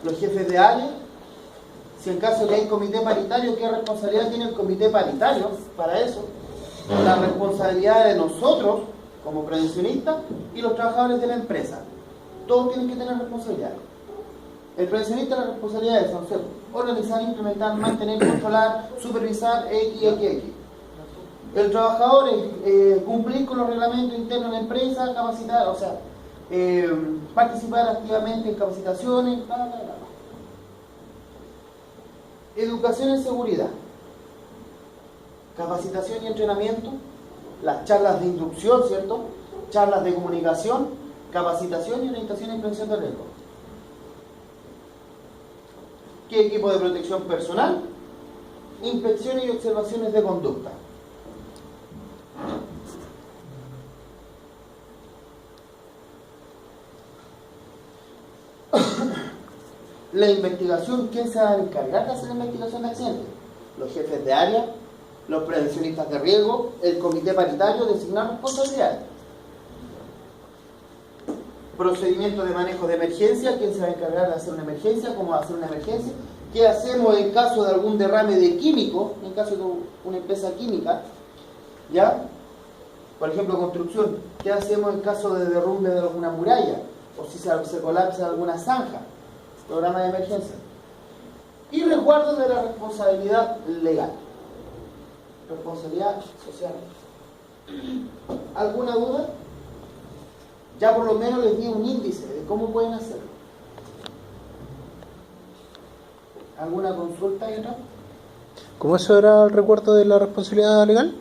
los jefes de área. Si en caso de que hay comité paritario, ¿qué responsabilidad tiene el comité paritario para eso? La responsabilidad de nosotros, como prevencionistas, y los trabajadores de la empresa. Todos tienen que tener responsabilidad. El prevencionista, la responsabilidad es, no sé, organizar, implementar, mantener, controlar, supervisar, x. El trabajador es cumplir con los reglamentos internos de la empresa, capacitar, o sea, participar activamente en capacitaciones, Educación en seguridad, capacitación y entrenamiento, las charlas de inducción, ¿cierto? Charlas de comunicación, capacitación y orientación y prevención de riesgo. ¿Qué equipo de protección personal? Inspecciones y observaciones de conducta. La investigación, ¿quién se va a encargar de hacer la investigación de accidentes? Los jefes de área, los prevencionistas de riesgo, el comité paritario, designar responsabilidades. Procedimiento de manejo de emergencia, ¿quién se va a encargar de hacer una emergencia? ¿Cómo va a hacer una emergencia? ¿Qué hacemos en caso de algún derrame de químico? En caso de una empresa química, ¿ya? Por ejemplo, construcción. ¿Qué hacemos en caso de derrumbe de alguna muralla? O si se colapsa alguna zanja. Programa de emergencia. Y resguardo de la responsabilidad legal. Responsabilidad social. ¿Alguna duda? Ya por lo menos les di un índice de cómo pueden hacerlo. ¿Alguna consulta ahí atrás? ¿Cómo eso era el recuerdo de la responsabilidad legal?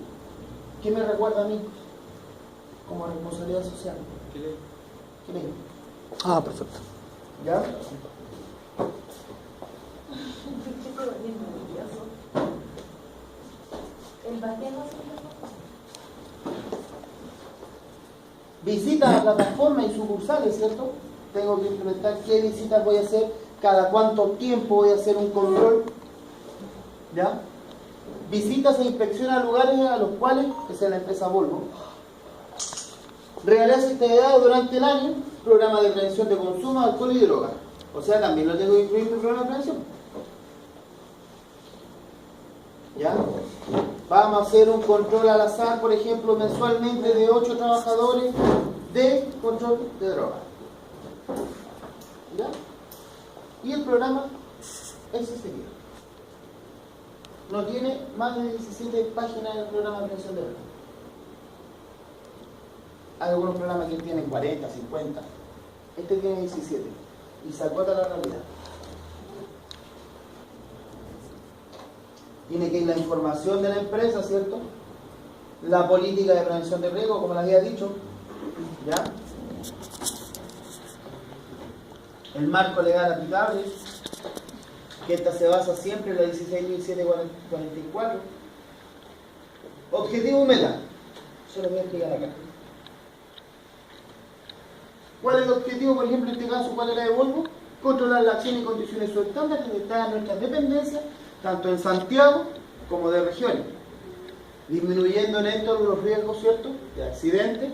¿Qué me recuerda a mí como responsabilidad social? ¿Qué ley? Ah, perfecto. ¿Ya? Visitas a plataformas y sucursales, ¿cierto? Tengo que implementar qué visitas voy a hacer, cada cuánto tiempo voy a hacer un control. ¿Ya? Visitas e inspecciones a lugares a los cuales, que sea la empresa Volvo, realiza actividades durante el año, programa de prevención de consumo, alcohol y drogas. O sea, también lo tengo que incluir en mi programa de prevención. ¿Ya? Vamos a hacer un control al azar, por ejemplo, mensualmente de 8 trabajadores de control de drogas. ¿Ya? Y el programa ese sería. No tiene más de 17 páginas el programa de prevención de drogas. Hay algunos programas que tienen 40, 50. Este tiene 17. Y se acota la realidad. Tiene que ir la información de la empresa, ¿cierto? La política de prevención de riesgo, como les había dicho. ¿Ya? El marco legal aplicable, que esta se basa siempre en la 16.744. Objetivo y meta. Yo lo voy a explicar acá. ¿Cuál es el objetivo, por ejemplo, en este caso, cuál era de Volvo? Controlar la acción y condiciones subestándares que están en nuestras dependencias, tanto en Santiago como de regiones, disminuyendo en esto los riesgos, ¿cierto?, de accidentes,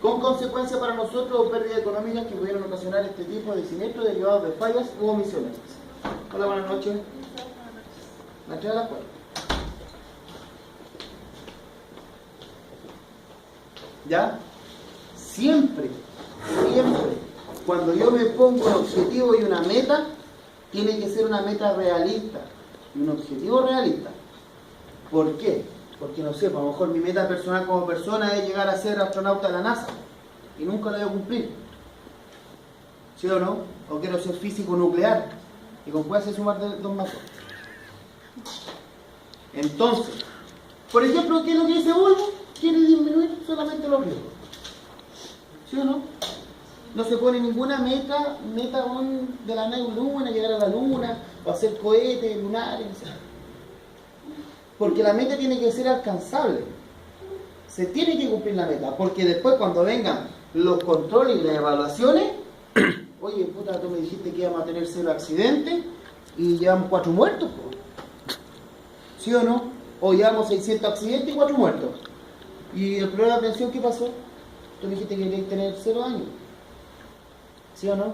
con consecuencias para nosotros o pérdidas económicas que pudieran ocasionar este tipo de siniestros derivados de fallas u omisiones. Hola, buenas noches. ¿Me entrega la cuenta? ¿Ya? Siempre, cuando yo me pongo un objetivo y una meta, tiene que ser una meta realista y un objetivo realista. ¿Por qué? Porque no sé, a lo mejor mi meta personal como persona es llegar a ser astronauta de la NASA y nunca la voy a cumplir. ¿Sí o no? O quiero ser físico nuclear y con cuál se sumar dos más. Entonces, por ejemplo, ¿qué es lo que dice Volvo? Quiere disminuir solamente los riesgos. ¿Sí o no? No se pone ninguna meta de la luna, llegar a la luna, o hacer cohetes lunares, etc. Porque la meta tiene que ser alcanzable. Se tiene que cumplir la meta, porque después cuando vengan los controles y las evaluaciones, oye, puta, tú me dijiste que íbamos a tener 0 accidentes y llevamos 4 muertos. ¿Sí o no? O llevamos 600 accidentes y 4 muertos. ¿Y el problema de prevención qué pasó? Tú me dijiste que querías tener 0 años. ¿Sí o no?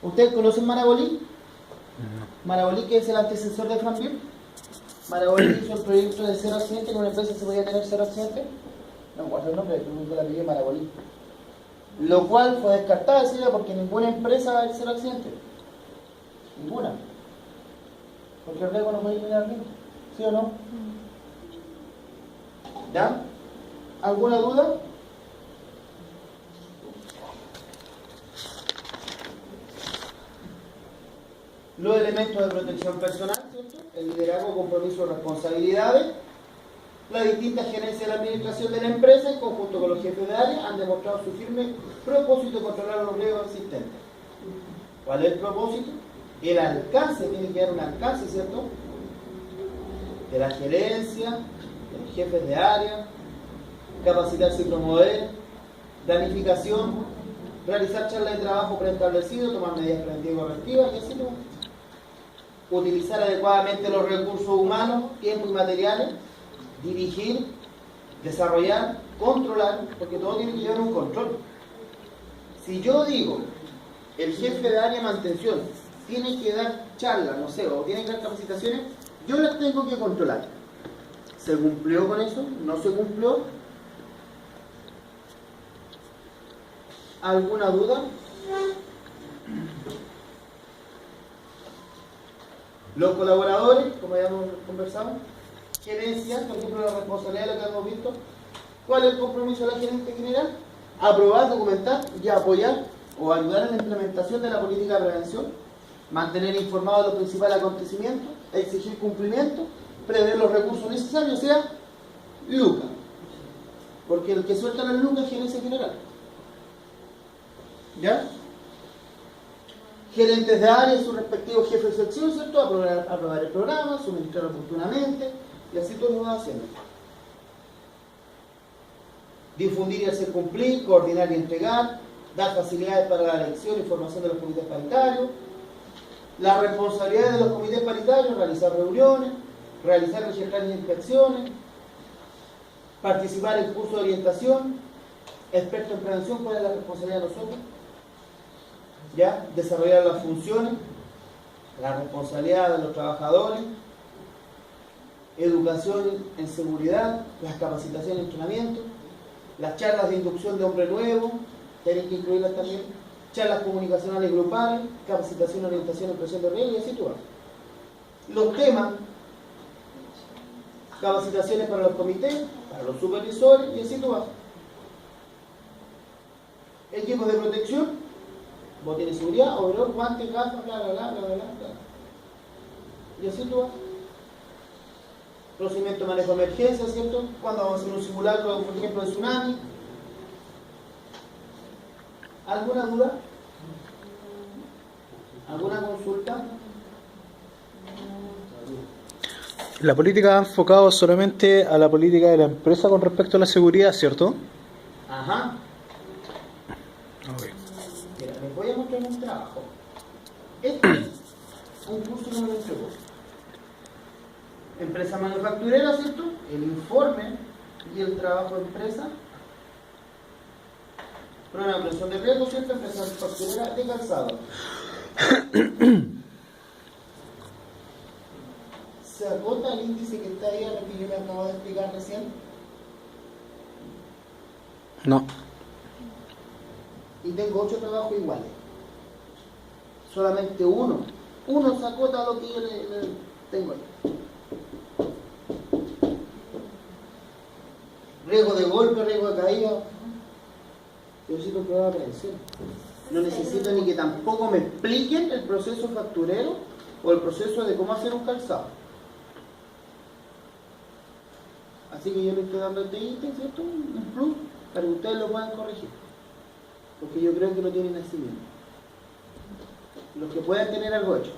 ¿Ustedes conocen Marabolí? Marabolí, que es el antecesor de Franville. Marabolí hizo el proyecto de cero accidente, que una empresa se podía tener cero accidente. No me acuerdo el nombre, pero la pidió Marabolí. Lo cual fue descartado, decía, porque ninguna empresa va a haber cero accidente. Ninguna. Porque el riesgo no puede eliminar el riesgo. ¿Sí o no? ¿Ya? ¿Alguna duda? Los elementos de protección personal, ¿cierto? El liderazgo, compromiso, responsabilidades. Las distintas gerencias de la administración de la empresa, en conjunto con los jefes de área, han demostrado su firme propósito de controlar los riesgos existentes. ¿Cuál es el propósito? El alcance, tiene que haber un alcance, ¿cierto? De la gerencia, de los jefes de área, capacitarse y promover, planificación, realizar charlas de trabajo preestablecido, tomar medidas preventivas y correctivas, y así lo utilizar adecuadamente los recursos humanos, tiempo y materiales, dirigir, desarrollar, controlar, porque todo tiene que llevar un control. Si yo digo, el jefe de área de mantención tiene que dar charlas, no sé, o tiene que dar capacitaciones, yo las tengo que controlar. ¿Se cumplió con eso? ¿No se cumplió? ¿Alguna duda? Los colaboradores, como ya hemos conversado, gerencia, por ejemplo, la responsabilidad de lo que hemos visto. ¿Cuál es el compromiso de la gerente general? Aprobar, documentar y apoyar o ayudar en la implementación de la política de prevención, mantener informados de los principales acontecimientos, exigir cumplimiento, prever los recursos necesarios, o sea, LUCA. Porque el que suelta las LUCA es gerencia general. ¿Ya? Gerentes de área y sus respectivos jefes de sección, ¿cierto? Aprobar el programa, suministrar oportunamente, y así todo lo va haciendo. Difundir y hacer cumplir, coordinar y entregar, dar facilidades para la elección y formación de los comités paritarios, la responsabilidad de los comités paritarios, realizar reuniones, realizar registros de inspecciones, participar en cursos de orientación, experto en prevención, ¿cuál es la responsabilidad de nosotros? ¿Ya? Desarrollar las funciones, la responsabilidad de los trabajadores, educación en seguridad, las capacitaciones y entrenamiento, las charlas de inducción de hombre nuevo, tienen que incluirlas también, charlas comunicacionales grupales, capacitación, orientación, expresión de riesgo, y así tú vas. Los temas, capacitaciones para los comités, para los supervisores, y así tú vas. Equipos de protección, botines de seguridad, overol, guantes, gafas, bla, bla, bla, bla, bla, bla. Y así tú vas. Procedimiento de manejo de emergencia, ¿cierto? Cuando vamos a hacer un simulacro, por ejemplo, de tsunami. ¿Alguna duda? ¿Alguna consulta? La política ha enfocado solamente a la política de la empresa con respecto a la seguridad, ¿cierto? Ajá. Okay. Mira, les voy a mostrar un trabajo. Este es un curso que me lo entregó. Empresa manufacturera, ¿cierto? El informe y el trabajo de empresa. Programa de prevención de riesgo, ¿cierto? Empresa manufacturera de calzado. ¿Se agota el índice que está ahí a lo que yo me acabo de explicar recién? No. Y tengo 8 trabajos iguales. Solamente uno se acota a lo que yo le tengo ahí. Riesgo de golpe, riesgo de caída. Yo necesito un programa de prevención. No necesito ni que tampoco me expliquen el proceso facturero o el proceso de cómo hacer un calzado. Así que yo le estoy dando este ítem, ¿cierto? Un plus para que ustedes lo puedan corregir. Porque yo creo que lo tienen así mismo. Los que puedan tener algo hecho.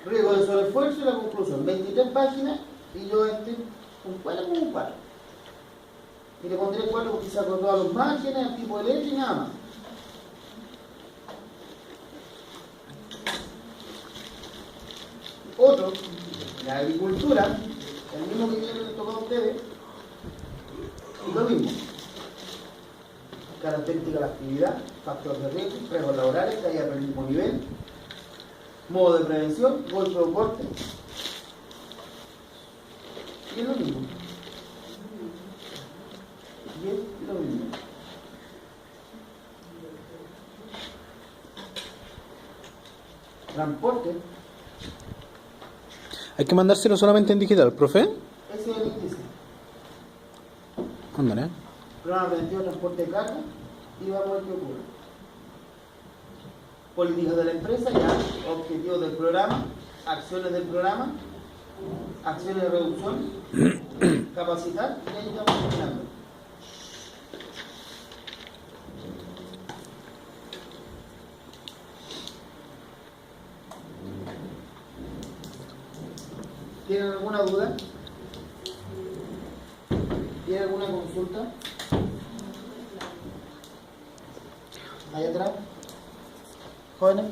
Riesgo de sobreesfuerzo y la conclusión. 23 páginas y yo ¿cuál es un 4? Y le pondré 4 porque se acordó a los márgenes, el tipo de letra y nada más. Otro, la agricultura, el mismo que les tocó a ustedes, y lo mismo. características de la actividad, factores de riesgo, riesgos laborales, caída por el mismo nivel, modo de prevención, golpe o corte. Y es lo mismo. Y es lo mismo. Transporte, Hay que mandárselo solamente en digital, profe. ese es el índice. Ándale. Programa preventivo de transporte de carga y vamos a ver qué ocurre. Políticas de la empresa, ya, objetivos del programa, acciones del programa, acciones de reducción, capacitar, y ahí estamos terminando. ¿Tienen alguna duda? ¿Tienen alguna consulta? Allá atrás. Jóvenes.